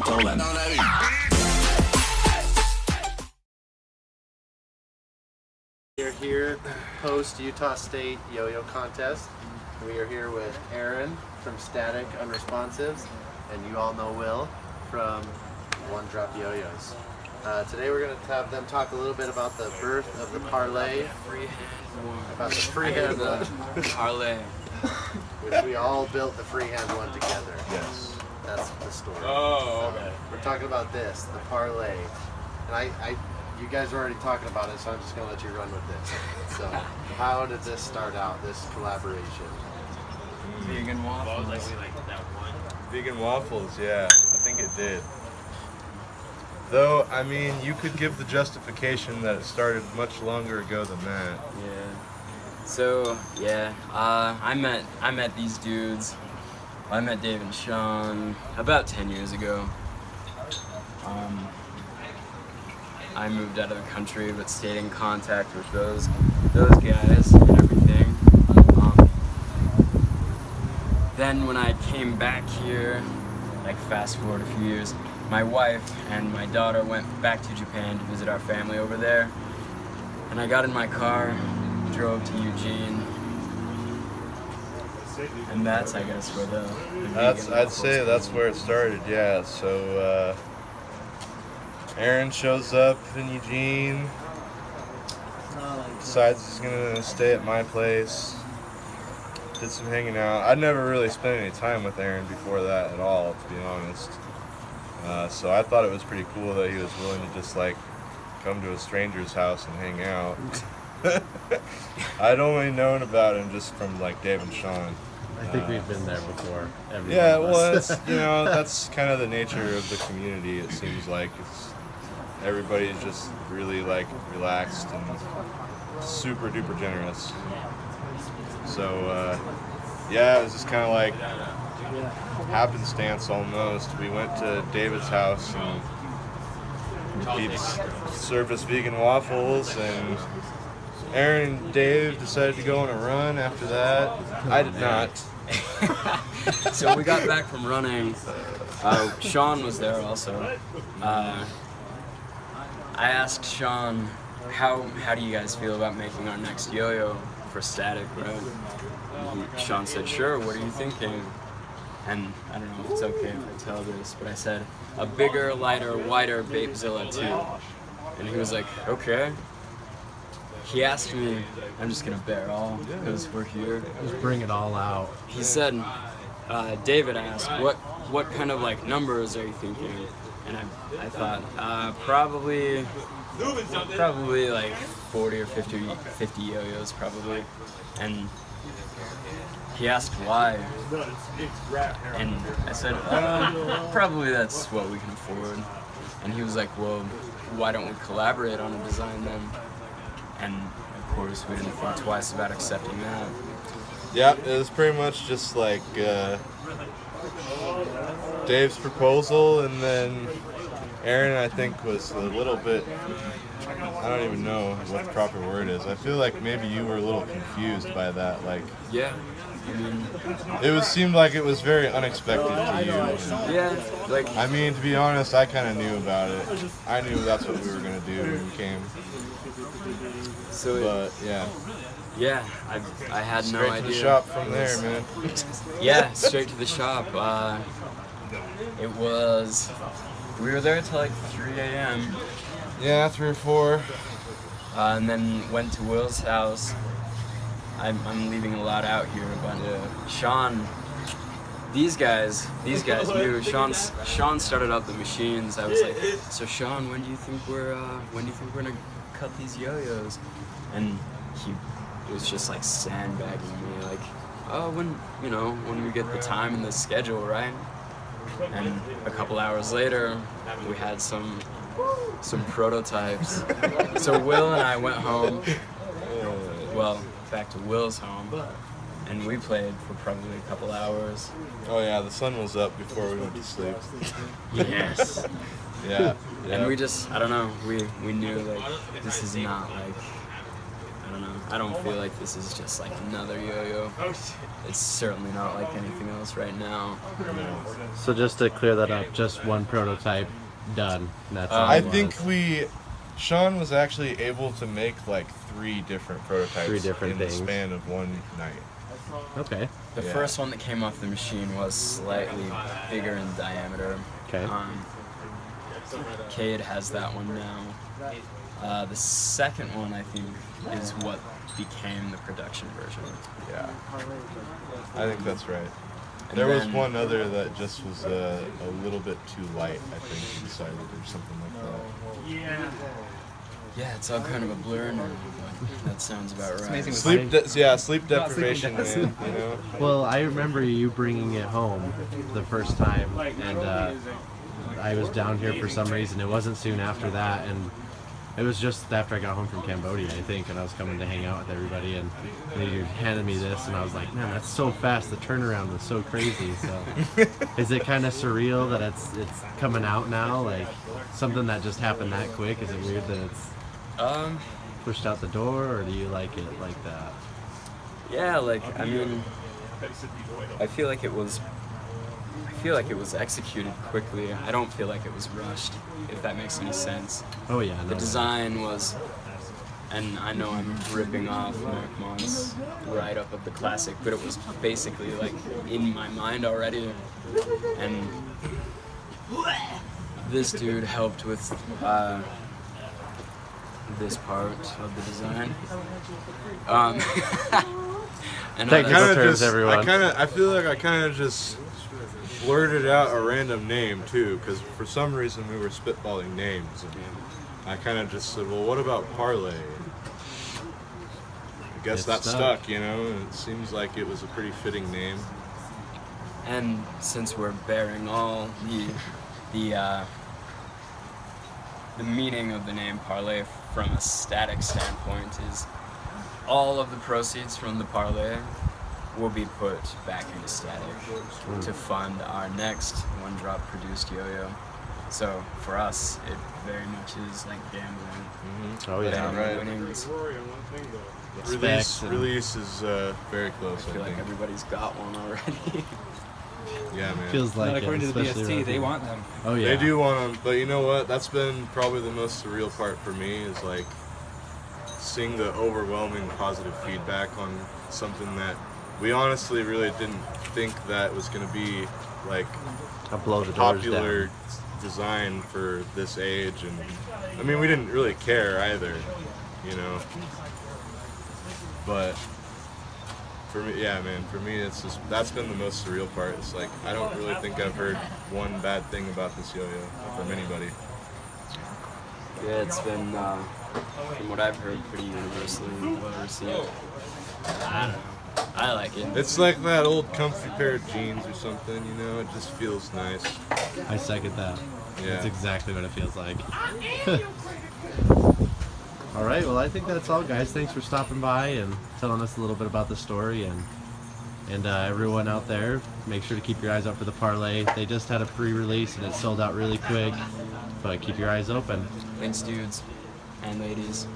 contrôle. We're here post Utah State yo-yo contest. We are here with Aaron from Static Unresponsives, and you all know Will from One Drop Yo-Yos. Today we're going to have them talk a little bit about the birth of the Parlay. About the freehand one. Parlay. Which we all built the freehand one together. Yes. That's the story. Oh, okay. We're talking about this, the Parlay. And you guys are already talking about it, so I'm just going to let you run with this. So, how did this start out, this collaboration? Vegan waffles. Vegan waffles, yeah, I think it did. Though, I mean, you could give the justification that it started much longer ago than that. Yeah. So yeah, I met these dudes. I met Dave and Sean about 10 years ago. I moved out of the country, but stayed in contact with those guys and everything. Then when I came back here, like fast forward a few years, my wife and my daughter went back to Japan to visit our family over there. And I got in my car, drove to Eugene. And that's, I guess, where the I'd say that's where it started, yeah. So, Aaron shows up in Eugene, decides he's gonna stay at my place, did some hanging out. I'd never really spent any time with Aaron before that at all, to be honest. So I thought it was pretty cool that he was willing to just like come to a stranger's house and hang out. I'd only known about him just from like Dave and Sean. I think we've been there before. Yeah, well, that's, that's kind of the nature of the community. It seems like everybody's just really like relaxed and super duper generous. So yeah, it was just kind of like happenstance almost. We went to David's house and he served us vegan waffles, and Aaron and Dave decided to go on a run after that. I did not. So we got back from running. Sean was there also. I asked Sean, how do you guys feel about making our next yo-yo for Static, right? Sean said, sure, what are you thinking? And I don't know if it's okay if I tell this, but I said, a bigger, lighter, wider Vapezilla 2. And he was like, okay. He asked me, I'm just gonna bear all because we're here. Just bring it all out. He said, David asked, what kind of like numbers are you thinking? And I thought, probably like 40 or 50 yo-yos probably. And he asked why, and I said, probably that's what we can afford. And he was like, well, why don't we collaborate on a design then? And of course, we didn't think twice about accepting that. Yeah, it was pretty much just like Dave's proposal, and then Aaron, I think, was a little bit, I don't even know what the proper word is. I feel like maybe you were a little confused by that. Like, yeah, I mean, it seemed like it was very unexpected to you. yeah, like, I mean, to be honest, I kind of knew about it. I knew that's what we were gonna do when we came. so, But yeah, I had no straight idea. to the shop from there, man. Yeah, straight to the shop. We were there till like 3 a.m. Yeah, 3 or 4. And then went to Will's house. I'm leaving a lot out here, but Sean, these guys knew. Sean started up the machines. I was like, so Sean, when do you think we're gonna cut these yo-yos? And he was just like sandbagging me, like, oh, when we get the time and the schedule, right? And a couple hours later, we had some prototypes. So Will and I went home, well, back to Will's home, and we played for probably a couple hours. Oh yeah, the sun was up before we went to sleep. Yes. Yeah. And we just, I don't know, we knew like this is not like I don't know. I don't feel like this is just like another yo-yo. It's certainly not like anything else right now. So just to clear that up, just one prototype done. That's all I it was. think Sean was actually able to make like 3 different prototypes 3 different in things. the span of one night. Okay. The Yeah. first one that came off the machine was slightly bigger in diameter. Okay. Cade has that one now. The second one, I think, is what became the production version. Yeah. I think that's right. And There was then- one other that just was a little bit too light, I think, he decided, or something like that. Yeah, it's all kind of a blur now, but that sounds about right. amazing. Sleep deprivation, does. man, you know? Well, I remember you bringing it home the first time, and I was down here for some reason. It wasn't soon after that, and it was just after I got home from Cambodia, I think, and I was coming to hang out with everybody, and you handed me this, and I was like, man, that's so fast. The turnaround was so crazy. So, is it kind of surreal that it's coming out now, like something that just happened that quick? Is it weird that it's pushed out the door, or do you like it like that? Yeah, like, I mean, I feel like it was executed quickly. I don't feel like it was rushed, if that makes any sense. Oh yeah, The no. design was, and I know I'm ripping off Markmon's write-up of the classic, but it was basically like in my mind already, and this dude helped with this part of the design. And Technical that's- terms, everyone. I feel like I kind of just blurted out a random name too, because for some reason we were spitballing names, and I kind of just said, well, what about Parlay? I guess It that stuck. stuck, you know, and it seems like it was a pretty fitting name. And since we're bearing all the meaning of the name Parlay from a static standpoint is all of the proceeds from the Parlay will be put back into static to fund our next one drop produced yo-yo. So for us, it very much is like gambling. Oh yeah. Betting right. winnings. Specs and- Release is very close, I feel I like think. everybody's got one already. Yeah, man. Feels like Not it, according to the especially BST, around they here. want them. Oh yeah. They do want them, but you know what? That's been probably the most surreal part for me is like seeing the overwhelming positive feedback on something that we honestly really didn't think that was going to be like I'll blow the doors popular down. design for this age, and I mean we didn't really care either, you know. But for me, yeah, man, for me it's just that's been the most surreal part. It's like I don't really think I've heard one bad thing about this yo-yo from anybody. Yeah, it's been, from what I've heard, pretty universally well received. I don't know. I like it. It's like that old comfy pair of jeans or something, you know. It just feels nice. I second that. Yeah. That's exactly what it feels like. All right, well, I think that's all, guys. Thanks for stopping by and telling us a little bit about the story, and everyone out there, make sure to keep your eyes out for the Parlay. They just had a pre-release and it sold out really quick, but keep your eyes open. Thanks, dudes and ladies.